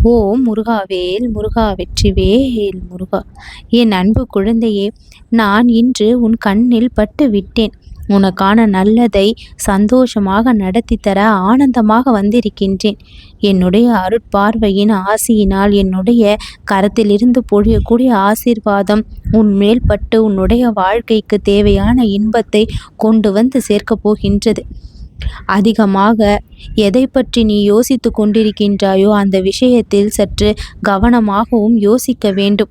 ஓம் முருகாவேல் முருகா வெற்றிவேல் முருகா. என் அன்பு குழந்தையே, நான் இன்று உன் கண்ணில் பட்டு விட்டேன். உனக்கான நல்லதை சந்தோஷமாக நடத்தி தர ஆனந்தமாக வந்திருக்கின்றேன். என்னுடைய அருட்பார்வையின் ஆசியினால் என்னுடைய கரத்திலிருந்து பொழியக்கூடிய ஆசீர்வாதம் உன் மேல் பட்டு உன்னுடைய வாழ்க்கைக்கு தேவையான இன்பத்தை கொண்டு வந்து சேர்க்கப் போகின்றது. அதிகமாக எதை பற்றி நீ யோசித்து கொண்டிருக்கின்றாயோ அந்த விஷயத்தில் சற்று கவனமாகவும் யோசிக்க வேண்டும்.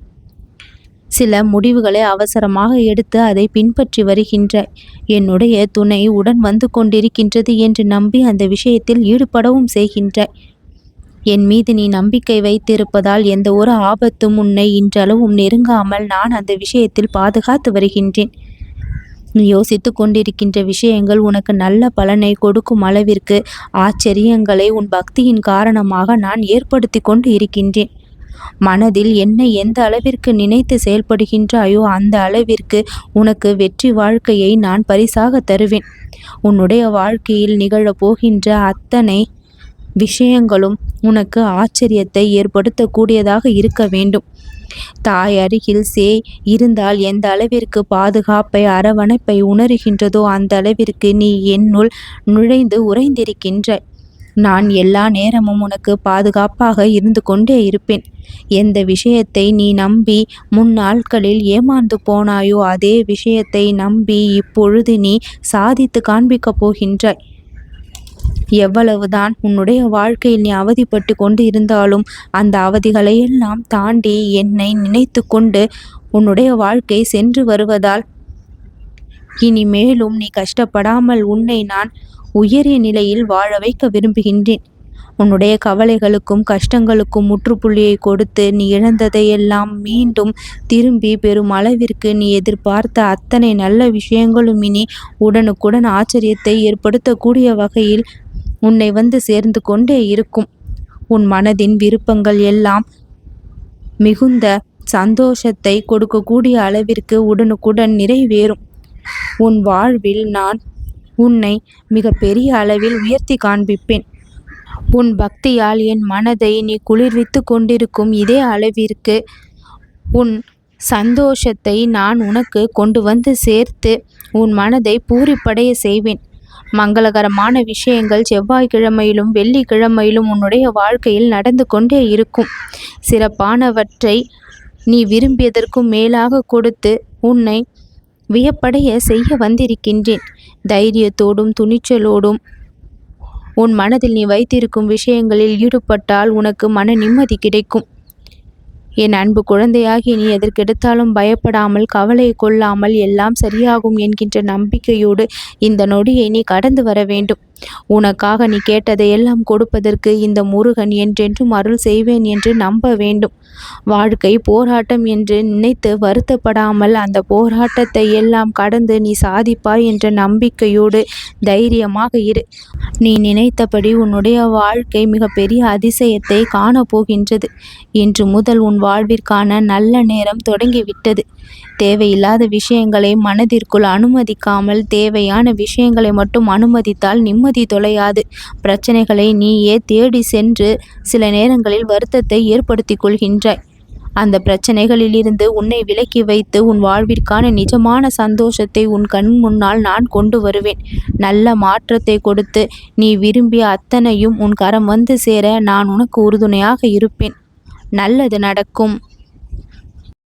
சில முடிவுகளை அவசரமாக எடுத்து அதை பின்பற்றி வருகின்றாய். என்னுடைய துணை உடன் வந்து கொண்டிருக்கின்றது என்று நம்பி அந்த விஷயத்தில் ஈடுபடவும் செய்கின்றாய். என் மீது நீ நம்பிக்கை வைத்திருப்பதால் எந்த ஒரு ஆபத்தும் உன்னை இன்றளவும் நெருங்காமல் நான் அந்த விஷயத்தில் பாதுகாத்து வருகின்றேன். நீ யோசித்து கொண்டிருக்கின்ற விஷயங்கள் உனக்கு நல்ல பலனை கொடுக்கும் அளவிற்கு ஆச்சரியங்களை உன் பக்தியின் காரணமாக நான் ஏற்படுத்தி கொண்டு இருக்கின்றேன். மனதில் என்னை எந்த அளவிற்கு நினைத்து செயல்படுகின்றாயோ அந்த அளவிற்கு உனக்கு வெற்றி வாழ்க்கையை நான் பரிசாக தருவேன். உன்னுடைய வாழ்க்கையில் நிகழப் போகின்ற அத்தனை விஷயங்களும் உனக்கு ஆச்சரியத்தை ஏற்படுத்தக்கூடியதாக இருக்க வேண்டும். தாய் அருகில் இருந்தால் எந்த அளவிற்கு பாதுகாப்பை அரவணைப்பை உணர்கின்றதோ அந்த அளவிற்கு நீ என்னுள் நுழைந்து உறைந்திருக்கின்றாய். நான் எல்லா நேரமும் உனக்கு பாதுகாப்பாக இருந்து கொண்டே இருப்பேன். எந்த விஷயத்தை நீ நம்பி முன்னாட்களில் ஏமாந்து போனாயோ அதே விஷயத்தை நம்பி இப்பொழுது நீ சாதித்து காண்பிக்கப் போகின்றாய். எவ்வளவுதான் உன்னுடைய வாழ்க்கையில் நீ அவதிப்பட்டு கொண்டு இருந்தாலும் அந்த அவதிகளையெல்லாம் தாண்டி என்னை நினைத்து கொண்டு உன்னுடைய வாழ்க்கை சென்று வருவதால் இனிமேலும் நீ கஷ்டப்படாமல் உன்னை நான் உயரிய நிலையில் வாழ வைக்க விரும்புகின்றேன். உன்னுடைய கவலைகளுக்கும் கஷ்டங்களுக்கும் முற்றுப்புள்ளியை கொடுத்து நீ இழந்ததையெல்லாம் மீண்டும் திரும்பி பெறும் அளவிற்கு நீ எதிர்பார்த்த அத்தனை நல்ல விஷயங்களும் இனி உடனுக்குடன் ஆச்சரியத்தை ஏற்படுத்தக்கூடிய வகையில் உன்னை வந்து சேர்ந்து கொண்டே இருக்கும். உன் மனதின் விருப்பங்கள் எல்லாம் மிகுந்த சந்தோஷத்தை கொடுக்கக்கூடிய அளவிற்கு உடனுக்குடன் நிறைவேறும். உன் வாழ்வில் நான் உன்னை மிக பெரிய அளவில் உயர்த்தி காண்பிப்பேன். உன் பக்தியால் என் மனதை நீ குளிர்வித்து கொண்டிருக்கும் இதே அளவிற்கு உன் சந்தோஷத்தை நான் உனக்கு கொண்டு வந்து சேர்த்து உன் மனதை பூரிப்படைய செய்வேன். மங்களகரமான விஷயங்கள் செவ்வாய்க்கிழமையிலும் வெள்ளிக்கிழமையிலும் உன்னுடைய வாழ்க்கையில் நடந்து கொண்டே இருக்கும். சிறப்பானவற்றை நீ விரும்பியதற்கும் மேலாக கொடுத்து உன்னை வியப்படைய செய்ய வந்திருக்கின்றேன். தைரியத்தோடும் துணிச்சலோடும் உன் மனதில் நீ வைத்திருக்கும் விஷயங்களில் ஈடுபட்டால் உனக்கு மன நிம்மதி கிடைக்கும். என் அன்பு குழந்தையாகி நீ எதற்கெடுத்தாலும் பயப்படாமல் கவலை கொள்ளாமல் எல்லாம் சரியாகும் என்கின்ற நம்பிக்கையோடு இந்த நொடியை நீ கடந்து வர வேண்டும். உனக்காக நீ கேட்டதையெல்லாம் கொடுப்பதற்கு இந்த முருகன் என்றென்றும் அருள் செய்வேன் என்று நம்ப வேண்டும். வாழ்க்கை போராட்டம் என்று நினைத்து வருத்தப்படாமல் அந்த போராட்டத்தை எல்லாம் கடந்து நீ சாதிப்பாய் என்ற நம்பிக்கையோடு தைரியமாக இரு. நீ நினைத்தபடி உன்னுடைய வாழ்க்கை மிகப்பெரிய அதிசயத்தை காணப்போகின்றது. இன்று முதல் உன் வாழ்விற்கான நல்ல நேரம் தொடங்கிவிட்டது. தேவையில்லாத விஷயங்களை மனதிற்குள் அனுமதிக்காமல் தேவையான விஷயங்களை மட்டும் அனுமதித்தால் நிம்மதி தொலையாது. பிரச்சனைகளை நீயே தேடி சென்று சில நேரங்களில் வருத்தத்தை ஏற்படுத்தி கொள்கின்றாய். அந்த பிரச்சனைகளிலிருந்து உன்னை விலக்கி வைத்து உன் வாழ்விற்கான நிஜமான சந்தோஷத்தை உன் கண் முன்னால் நான் கொண்டு வருவேன். நல்ல மாற்றத்தை கொடுத்து நீ விரும்பிய அத்தனையும் உன் கரம் வந்து சேர நான் உனக்கு உறுதுணையாக இருப்பேன். நல்லது நடக்கும்.